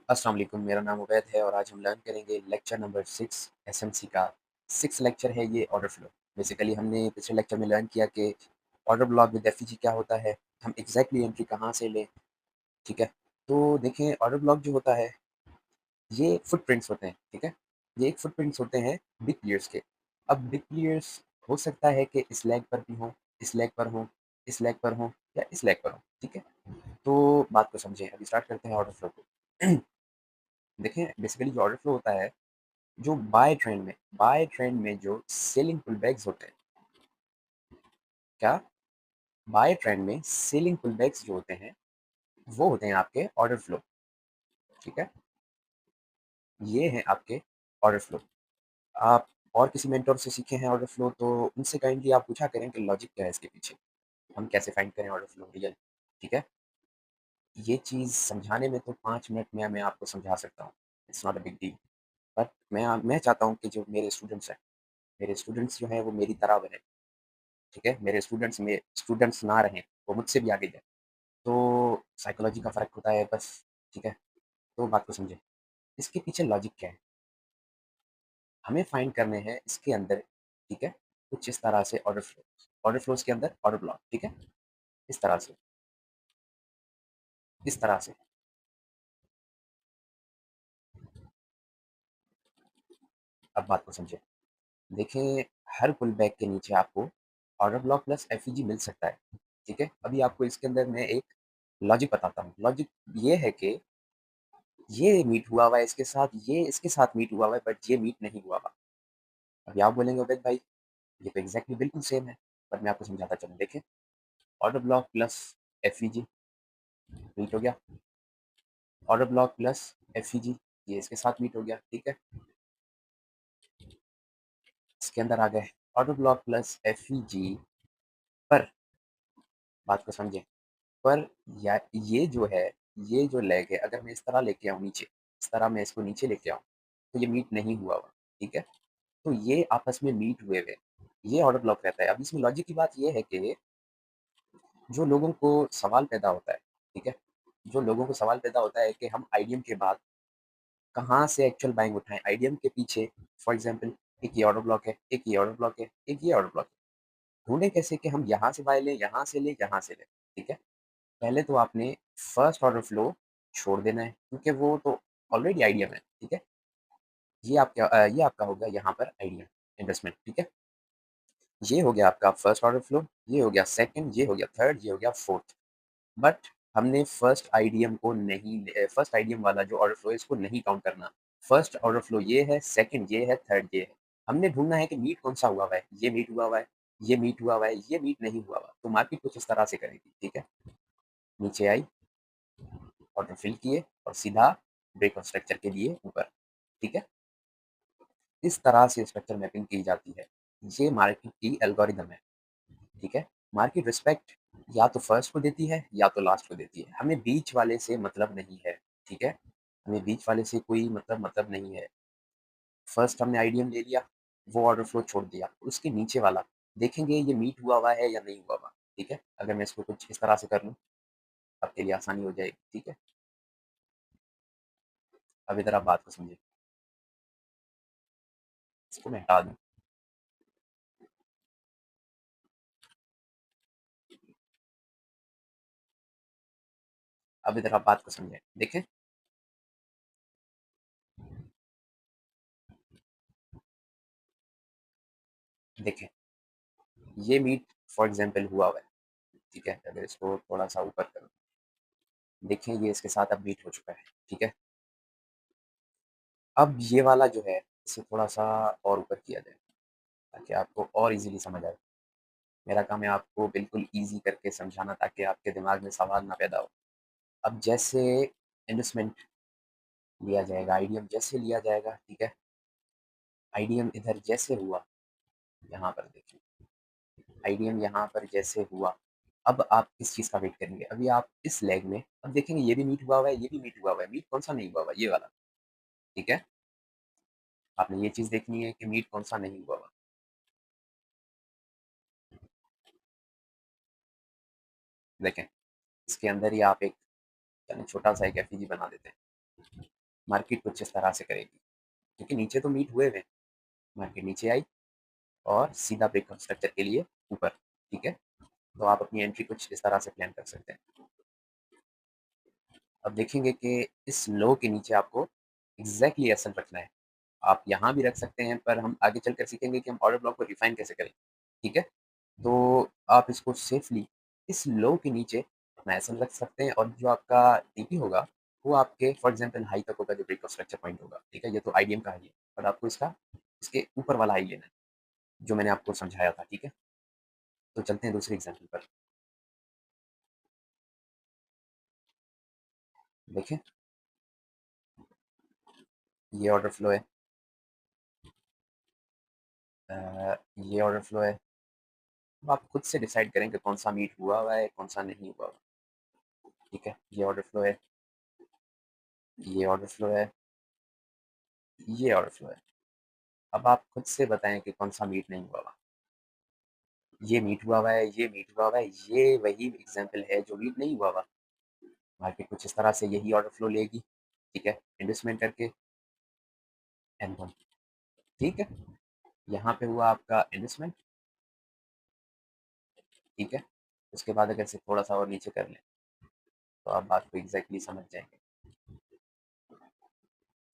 अस्सलाम वालेकुम, मेरा नाम उबैद है और आज हम लर्न करेंगे लेक्चर नंबर 6 एसएमसी का 6 लेक्चर है ये ऑर्डर फ्लो। बेसिकली हमने पिछले लेक्चर में लर्न किया कि ऑर्डर ब्लॉक विद एफईजी क्या होता है, हम एग्जैक्टली एंट्री कहाँ से लें, ठीक है? तो देखें ऑर्डर ब्लॉक जो होता है ये फुटप्रिंट्स होते हैं, ठीक है? ये एक फुटप्रिंट्स होते हैं बिग प्लेयर्स के। अब बिग प्लेयर्स हो सकता है कि इस लेग पर भी हों, इस लेग पर हों, इस लेग पर हों या इस लेग पर हों, ठीक है? तो बात को समझें, अभी स्टार्ट करते हैं ऑर्डर फ्लो को। देखें बेसिकली जो ऑर्डर फ्लो होता है जो बाय ट्रेंड में जो सेलिंग पुलबैक्स होते हैं, क्या बाय ट्रेंड में सेलिंग पुलबैक्स जो होते हैं वो होते हैं आपके ऑर्डर फ्लो, ठीक है? ये हैं आपके ऑर्डर फ्लो। आप और किसी मेंटर से सीखे हैं ऑर्डर फ्लो तो उनसे काइंडली आप पूछा करें कि लॉजिक क्या है इसके पीछे, हम कैसे फाइंड करें ऑर्डर फ्लो रियल, ठीक है? ये चीज़ समझाने में तो 5 मिनट में मैं आपको समझा सकता हूँ, it's not a big deal. But मैं चाहता हूँ कि जो मेरे स्टूडेंट्स जो हैं वो मेरी तरह बने, ठीक है? मेरे स्टूडेंट्स ना रहें, वो मुझसे भी आगे जाएँ। तो साइकोलॉजी का फ़र्क होता है बस, ठीक है? तो बात को समझें। इसके पीछे लॉजिक क्या है? हमें फाइंड करने हैं इसके अंदर, ठीक है? कुछ इस तरह से ऑर्डर फ्लोज़ के अंदर ऑर्डर ब्लॉक, ठीक है? इस तरह से, इस तरह से। अब बात को समझें। देखिए, हर पुल बैक के नीचे आपको ऑर्डर ब्लॉक प्लस एफईजी मिल सकता है, ठीक है? अभी आपको इसके अंदर मैं एक लॉजिक बताता हूँ। लॉजिक ये है कि ये मीट हुआ हुआ है इसके साथ, ये इसके साथ मीट हुआ हुआ है, बट ये मीट नहीं हुआ हुआ। अभी आप बोलेंगे उबैद भाई ये तो एग्ज़ैक्टली बिल्कुल सेम है, बट मैं आपको समझाता चलूँ। देखिए, order block plus FEG meet हो गया, ऑर्डर ब्लॉक प्लस एफईजी ये इसके साथ मीट हो गया, ठीक है? इसके अंदर आ गए ऑर्डर ब्लॉक प्लस एफईजी पर बात को समझें, पर या ये जो लेग है अगर मैं इस तरह लेके आऊँ नीचे, इस तरह मैं इसको नीचे लेके आऊँ, तो ये मीट नहीं हुआ हुआ, ठीक है? तो ये आपस में मीट हुए हुए, ये ऑर्डर ब्लॉक रहता है। अब इसमें लॉजिक की बात ये है कि जो लोगों को सवाल पैदा होता है, ठीक है? जो लोगों को सवाल पैदा होता है कि हम आईडीएम के बाद कहाँ से एक्चुअल बाइंग उठाएँ? आईडीएम के पीछे फॉर एग्ज़ाम्पल एक ये ऑर्डर ब्लॉक है, एक ये ऑर्डर ब्लॉक है, एक ये ऑर्डर ब्लॉक है। ढूँढे कैसे कि हम यहाँ से बाय लें, यहाँ से लें, यहाँ से लें, ठीक है? पहले तो आपने फर्स्ट ऑर्डर फ्लो छोड़ देना है क्योंकि वो तो ऑलरेडी आईडीएम है, ठीक है? ये आपका हो गया यहाँ पर आईडीएम इन्वेस्टमेंट, ठीक है? ये हो गया आपका फर्स्ट ऑर्डर फ्लो, ये हो गया सेकंड, ये हो गया थर्ड, ये हो गया फोर्थ। बट हमने फर्स्ट आईडीएम वाला जो ऑर्डर फ्लो है इसको नहीं काउंट करना। फर्स्ट ऑर्डर फ्लो ये है, सेकंड ये है, थर्ड ये है। हमने ढूँढना है कि मीट कौन-सा हुआ हुआ है, ये मीट हुआ हुआ है, ये मीट हुआ हुआ है, ये मीट नहीं हुआ हुआ। तो मार्केट कुछ इस तरह से करेगी, ठीक है? नीचे आई, ऑर्डर फिल किए और सीधा ब्रेक ऑफ स्ट्रक्चर के लिए ऊपर, ठीक है? इस तरह से स्ट्रक्चर मैपिंग की जाती है। ये मार्केट की एल्गोरिदम है, ठीक है? मार्केट रिस्पेक्ट या तो फर्स्ट को देती है या तो लास्ट को देती है। हमें बीच वाले से मतलब नहीं है, ठीक है? हमें बीच वाले से कोई मतलब नहीं है। फर्स्ट हमने आईडीएम ले लिया, वो ऑर्डर फ्लो छोड़ दिया। उसके नीचे वाला देखेंगे ये मीट हुआ हुआ है या नहीं हुआ हुआ, ठीक है? अगर मैं इसको कुछ इस तरह से कर लूँ, आपके लिए आसानी हो जाएगी, ठीक है? अब इधर आप बात को समझिए। इसको मैं हटा दूँ। अब इधर आप बात को समझें। देखें, देखें, ये मीट फॉर एग्ज़ाम्पल हुआ हुआ है, ठीक है? अगर इसको थोड़ा-सा ऊपर करूँ, देखें ये इसके साथ अब मीट हो चुका है, ठीक है? अब ये वाला जो है, इसे थोड़ा-सा और ऊपर किया जाए, ताकि आपको और ईज़िली समझ आए। मेरा काम है आपको बिल्कुल ईज़ी करके समझाना ताकि आपके दिमाग में सवाल ना पैदा हो। अब जैसे इन्वेस्टमेंट लिया जाएगा, आईडीएम जैसे लिया जाएगा, ठीक है? आईडीएम इधर जैसे हुआ, यहाँ पर देखिए, आईडीएम यहाँ पर जैसे हुआ, अब आप किस चीज़ का वेट करेंगे? अभी आप इस लेग में अब देखेंगे ये भी मीट हुआ हुआ है, ये भी मीट हुआ हुआ है, मीट कौन-सा नहीं हुआ हुआ है? ये वाला, ठीक है? आपने ये चीज़ देखनी है कि मीट कौन-सा नहीं हुआ हुआ। देखें, इसके अंदर ही आप एक यानी छोटा-सा एक एफईजी बना देते हैं। मार्केट कुछ इस तरह से करेगी, क्योंकि नीचे तो मीट हुए हुए हैं, मार्केट नीचे आई और सीधा ब्रेकआउट स्ट्रक्चर के लिए ऊपर, ठीक है? तो आप अपनी एंट्री कुछ इस तरह से प्लान कर सकते हैं। अब देखेंगे कि इस लो के नीचे आपको एग्ज़ैक्टली एसएल रखना है। आप यहाँ भी रख सकते हैं, पर हम आगे चलकर सीखेंगे कि हम ऑर्डर ब्लॉक को रिफाइन कैसे करें, ठीक है? तो आप इसको सेफली इस लो के नीचे अपना एसएल रख सकते हैं और जो आपका टीपी होगा, वो आपके फॉर एग्ज़ाम्पल हाई तक होगा जो ब्रेकआउट स्ट्रक्चर पॉइंट होगा, ठीक है? ये तो आईडीएम का हाई है, पर आपको इसके ऊपर वाला हाई लेना है, जो मैंने आपको समझाया था, ठीक है? तो चलते हैं दूसरे एग्ज़ाम्पल पर। देखें, ये ऑर्डर फ्लो है, ये ऑर्डर फ्लो है। अब आप खुद से डिसाइड करें कि कौन-सा मीट हुआ हुआ है, कौन-सा नहीं हुआ हुआ, ठीक है? ये ऑर्डर फ्लो है, ये ऑर्डर फ्लो है, ये ऑर्डर फ्लो है। अब आप खुद से बताएँ कि कौन-सा मीट नहीं हुआ हुआ। ये मीट हुआ हुआ है, ये मीट हुआ हुआ है, ये वही एग्ज़ाम्पल है जो मीट नहीं हुआ हुआ। मार्केट कुछ इस तरह से यही ऑर्डर फ्लो लेगी, ठीक है? इन्वेस्टमेंट करके N1, ठीक है? यहाँ पे हुआ आपका इन्वेस्टमेंट, ठीक है? उसके बाद अगर इसे थोड़ा-सा और नीचे कर लें, तो आप बात को एग्ज़ैक्टली समझ जाएँगे।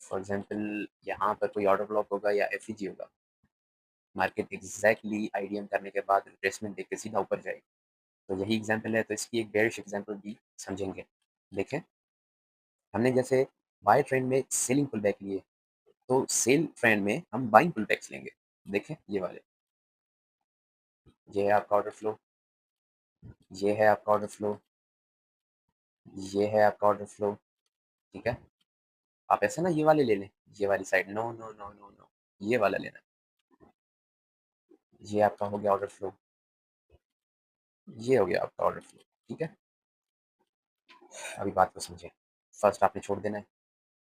फॉर एग्ज़ाम्पल यहाँ पर कोई ऑर्डर ब्लॉक होगा या एफईजी होगा, मार्केट एग्ज़ैक्टली आईडीएम करने के बाद रिट्रेसमेंट देके सीधा ऊपर जाएगी। तो यही एग्ज़ाम्पल है, तो इसकी एक बेयरिश एग्ज़ाम्पल भी समझेंगे। देखें, हमने जैसे बाय ट्रेंड में सेलिंग पुलबैक लिए, तो सेल ट्रेंड में हम बाइंग पुलबैक्स लेंगे। देखें ये वाले, ये है आपका ऑर्डर फ्लो, ये है आपका ऑर्डर फ्लो, ये है आपका ऑर्डर फ्लो, ठीक है? आप ऐसे ना ये वाले ले लें, ये वाली side, no, no, no, no, no, ये वाला लेना। ये आपका हो गया ऑर्डर फ्लो, ये हो गया आपका ऑर्डर फ्लो, ठीक है? अभी बात को समझिए। फर्स्ट आपने छोड़ देना है,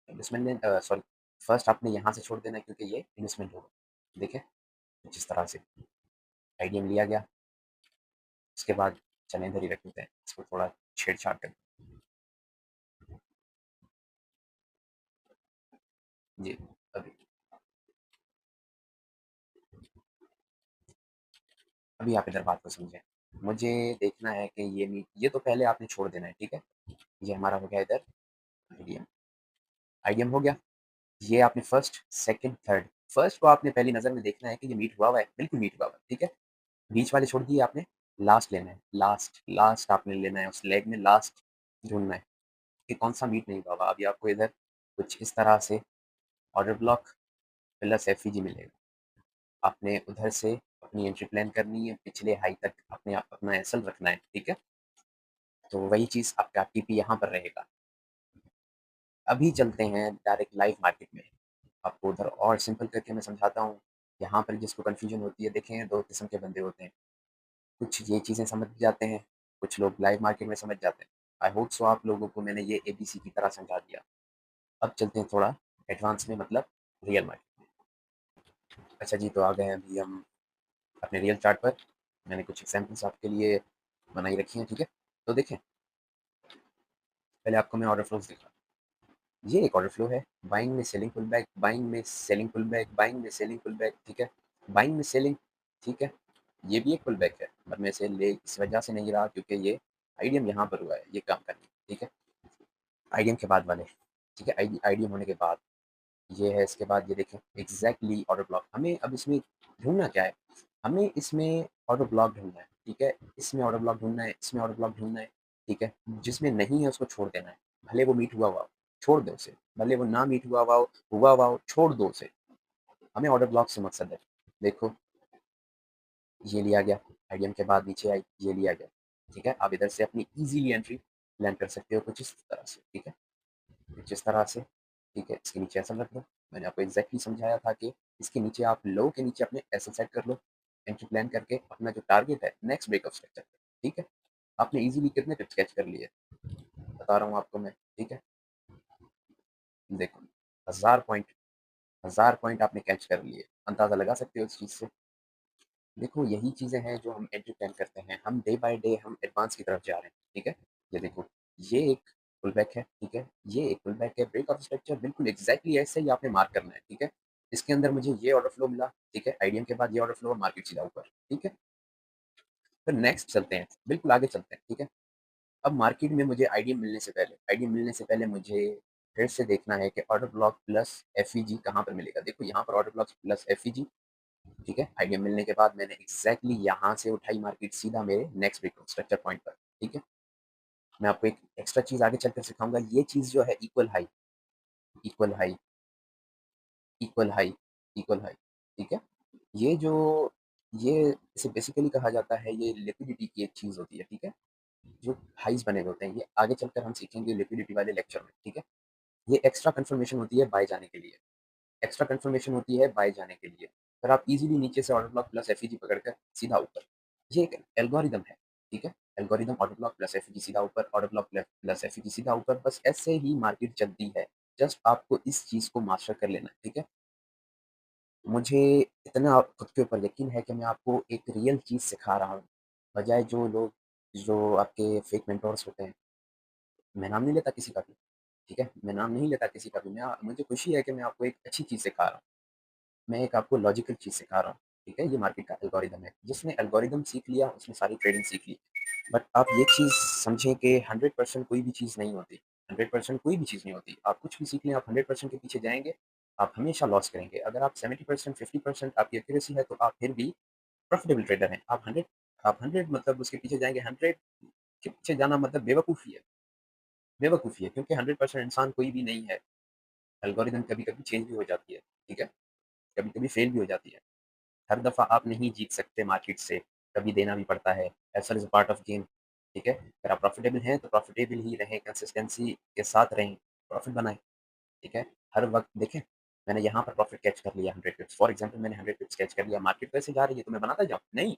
इन्वेस्टमेंट सॉरी, फर्स्ट आपने यहाँ से छोड़ देना है क्योंकि ये इन्वेस्टमेंट होगा। देखें, कुछ इस तरह से आईडीएम लिया गया, उसके बाद चलें इधर ही रख देते हैं, इसको थोड़ा छेड़-छाड़ कर जी, अभी अभी आप इधर बात को समझें। मुझे देखना है कि ये तो पहले आपने छोड़ देना है, ठीक है? ये हमारा हो गया इधर आईडीएम, आईडीएम हो गया। ये आपने फर्स्ट, सेकंड, थर्ड, फर्स्ट को आपने पहली नज़र में देखना है कि ये मीट हुआ हुआ है, बिल्कुल मीट हुआ हुआ है, ठीक है? बीच वाले छोड़ दिए आपने, लास्ट लेना है, लास्ट, लास्ट आपने लेना है, उस लेग में लास्ट ढूँढना है कि कौन-सा मीट नहीं हुआ हुआ। अभी आपको इधर कुछ इस तरह से ऑर्डर ब्लॉक प्लस एफईजी मिलेगा। आपने उधर से अपनी एंट्री प्लान करनी है, पिछले हाई तक अपने आप अपना एसएल रखना है, ठीक है? तो वही चीज़ आपका टीपी यहाँ पर रहेगा। अभी चलते हैं डायरेक्ट लाइव मार्केट में। आपको उधर और सिंपल करके मैं समझाता हूँ। यहाँ पर जिसको कन्फ्यूज़न होती है, देखें 2 किस्म के बंदे होते हैं। कुछ ये चीज़ें समझ जाते हैं, कुछ लोग लाइव मार्केट में समझ जाते हैं। आई होप सो आप लोगों को मैंने ये एबीसी की तरह समझा दिया। अब चलते हैं थोड़ा एडवांस में, मतलब रियल मार्केट में। अच्छा जी, तो आ गए हैं अभी हम अपने रियल चार्ट पर। मैंने कुछ एग्ज़ाम्पल्स आपके लिए बनाई रखी हैं, ठीक है? तो देखें, पहले आपको मैं ऑर्डर फ्लोज़ दिखाता हूँ। ये एक ऑर्डर फ्लो है, बाइंग में सेलिंग पुलबैक, बाइंग में सेलिंग पुलबैक, बाइंग में सेलिंग पुलबैक, ठीक है? बाइंग में सेलिंग, ठीक है? ये भी एक पुलबैक है, पर मैं इसे ले इस वजह से नहीं रहा क्योंकि ये आईडीएम यहाँ पर हुआ है, ये काम करने, ठीक है? आईडीएम के बाद वाले, ठीक है? आईडीएम होने के बाद ये है, इसके बाद ये देखें एग्ज़ैक्टली ऑर्डर ब्लॉक। हमें अब इसमें ढूँढना क्या है? हमें इसमें ऑर्डर ब्लॉक ढूँढना है, ठीक है? इसमें ऑर्डर ब्लॉक ढूँढना है, इसमें ऑर्डर ब्लॉक ढूँढना है, ठीक है? जिसमें नहीं है उसको छोड़ देना है, भले वो मीट हुआ हुआ हो, छोड़ दो उसे, भले वो ना मीट हुआ हुआ हो, छोड़ दो उसे। हमें ऑर्डर ब्लॉक से मकसद है। देखो, ये लिया गया, आईडीएम के बाद नीचे आई, ये लिया गया, ठीक है? आप इधर से अपनी ईज़िली एंट्री प्लान कर सकते हो कुछ इस तरह से, ठीक है? कुछ इस तरह से, ठीक है? इसके नीचे ऐसा रख दो। मैंने आपको एग्ज़ैक्टली समझाया था कि इसके नीचे आप लो के नीचे अपने एसएल सेट कर लो, एंट्री प्लान करके अपना जो टारगेट है नेक्स्ट ब्रेकआउट स्ट्रक्चर, ठीक है? आपने ईज़िली कितने टिप्स कैच कर लिए? बता रहा हूँ आपको मैं, ठीक है? देखो, 1000 पॉइंट आपने कैच कर लिए। अंदाज़ा लगा सकते हो इस चीज़ से? देखो, यही चीज़ें हैं जो हम एंट्री प्लान करते हैं। हम डे बाय डे हम एडवांस की तरफ जा रहे हैं, ठीक है? ये देखो, ये एक पुल बैक है, ठीक है? ये एक पुल बैक है, ब्रेक ऑफ स्ट्रक्चर बिल्कुल एग्ज़ैक्टली ऐसे ही आपने मार्क करना है, ठीक है? इसके अंदर मुझे ये ऑर्डर फ्लो मिला, ठीक है? आईडीएम के बाद ये ऑर्डर फ्लो और मार्केट सीधा ऊपर, ठीक है? फिर नेक्स्ट चलते हैं, बिल्कुल आगे चलते हैं, ठीक है? अब मार्केट में मुझे आईडीएम मिलने से पहले मुझे फिर से देखना है कि ऑर्डर ब्लॉक प्लस एफईजी कहाँ पर मिलेगा। देखो यहाँ पर ऑर्डर ब्लॉक प्लस एफईजी, ठीक है? आईडीएम मिलने के बाद मैंने एग्ज़ैक्टली यहाँ से उठाई मार्केट सीधा मेरे नेक्स्ट ब्रेक स्ट्रक्चर पॉइंट पर, ठीक है? मैं आपको एक एक्स्ट्रा चीज़ आगे चलकर सिखाऊँगा, ये चीज़ जो है equal high, equal high, equal high, ठीक है? ये जो ये इसे बेसिकली कहा जाता है, ये लिक्विडिटी की एक चीज़ होती है, ठीक है? जो हाइज़ बने हुए होते हैं, ये आगे चलकर हम सीखेंगे लिक्विडिटी वाले लेक्चर में, ठीक है? ये एक्स्ट्रा कन्फर्मेशन होती है बाय जाने के लिए, एक्स्ट्रा कन्फर्मेशन होती है बाय जाने के लिए। फिर आप ईज़िली नीचे से ऑर्डर ब्लॉक प्लस एफईजी पकड़कर सीधा ऊपर। ये एक एल्गोरिदम है, ठीक है? Algorithm order block plus FEG सीधा ऊपर, ऑर्डर ब्लॉक प्लस एफईजी सीधा ऊपर, बस ऐसे ही मार्केट चलती है। जस्ट आपको इस चीज़ को मास्टर कर लेना है, ठीक है? मुझे इतना खुद के ऊपर यकीन है कि मैं आपको एक रियल चीज़ सिखा रहा हूँ, बजाए जो आपके फेक मेंटोर्स होते हैं। मैं नाम नहीं लेता किसी का भी, ठीक है? मैं नाम नहीं लेता किसी का भी। मुझे खुशी है कि मैं आपको एक अच्छी चीज़ सिखा रहा हूँ। मैं एक आपको लॉजिकल चीज़ सिखा रहा हूँ, ठीक है? ये मार्केट का एल्गोरिदम है। जिसने एल्गोरिदम सीख लिया, उसने सारी ट्रेडिंग सीख ली। बट आप ये चीज़ समझें कि 100% कोई भी चीज़ नहीं होती। 100% कोई भी चीज़ नहीं होती। आप कुछ भी सीख लें, आप 100% के पीछे जाएँगे, आप हमेशा लॉस करेंगे। अगर आप 70% 50% आपकी एक्यूरेसी है, तो आप फिर भी प्रॉफिटेबल ट्रेडर हैं। आप 100 मतलब उसके पीछे जाएँगे, 100 के पीछे जाना मतलब बेवकूफ़ी है क्योंकि 100% इंसान कोई भी नहीं है। एल्गोरिदम कभी-कभी चेंज भी हो जाती है, ठीक है? कभी-कभी फेल भी हो जाती है। हर दफ़ा आप नहीं जीत सकते मार्केट से, कभी देना भी पड़ता है। As well as a part of game, ठीक है? अगर आप प्रॉफिटेबल हैं, तो प्रॉफिटेबल ही रहें, कंसिस्टेंसी के साथ रहें, प्रॉफिट बनाएँ, ठीक है? हर वक़्त देखें, मैंने यहाँ पर प्रॉफिट कैच कर लिया 100 पिप्स, फॉर एग्ज़ाम्पल मैंने 100 पिप्स कैच कर लिया, मार्केट कैसे जा रही है, तो मैं बनाता जाऊँ? नहीं।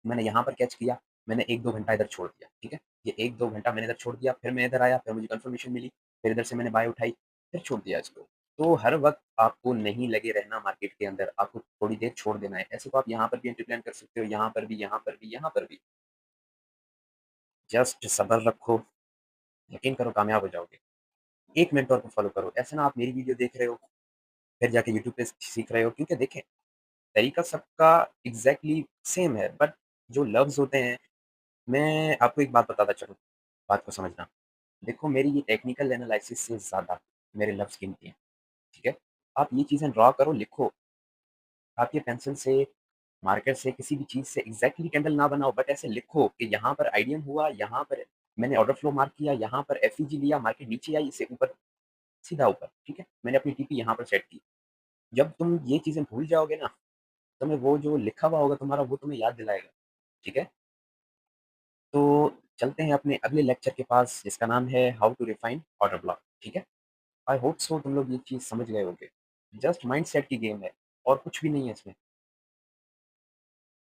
मैंने यहाँ पर कैच किया, मैंने 1-2 घंटा इधर छोड़ दिया, ठीक है? ये 1-2 घंटा मैंने इधर छोड़ दिया, फिर मैं इधर आया, फिर मुझे कन्फर्मेशन मिली, फिर इधर से मैंने बाय उठाई, फिर छोड़ दिया इसको। तो हर वक़्त आपको नहीं लगे रहना मार्केट के अंदर, आपको थोड़ी देर छोड़ देना है। ऐसे तो आप यहाँ पर भी एंट्री प्लान कर सकते हो, यहाँ पर भी, यहाँ पर भी, यहाँ पर भी। जस्ट सब्र रखो, यकीन करो कामयाब हो जाओगे। एक मेंटर को फ़ॉलो करो, ऐसे ना आप मेरी वीडियो देख रहे हो, फिर जाके यूट्यूब पे सीख रहे हो क्योंकि देखें, तरीका सबका एग्ज़ैक्टली सेम है, बट जो लफ्ज़ होते हैं मैं आपको एक बात बताता चलूँ, बात को समझना। देखो मेरी ये टेक्निकल एनालिसिस से ज़्यादा मेरे लफ्ज़ कीमती हैं, ठीक है? आप ये चीज़ें ड्रा करो, लिखो। आप ये पेंसिल से, मार्कर से, किसी भी चीज़ से एग्ज़ैक्टली कैंडल ना बनाओ बट ऐसे लिखो कि यहाँ पर आईडीएम हुआ, यहाँ पर मैंने ऑर्डर फ्लो मार्क किया, यहाँ पर एफईजी लिया, मार्केट नीचे आई, इससे ऊपर सीधा ऊपर, ठीक है? मैंने अपनी टीपी यहाँ पर सेट की। जब तुम ये चीज़ें भूल जाओगे ना, तुम्हें वो जो लिखा हुआ होगा तुम्हारा वो तुम्हें याद दिलाएगा, ठीक है? तो चलते हैं अपने अगले लेक्चर के पास जिसका नाम है how to refine order block, ठीक है? आई होप सो तुम लोग ये चीज़ समझ गए होंगे। जस्ट माइंडसेट की गेम है और कुछ भी नहीं है इसमें।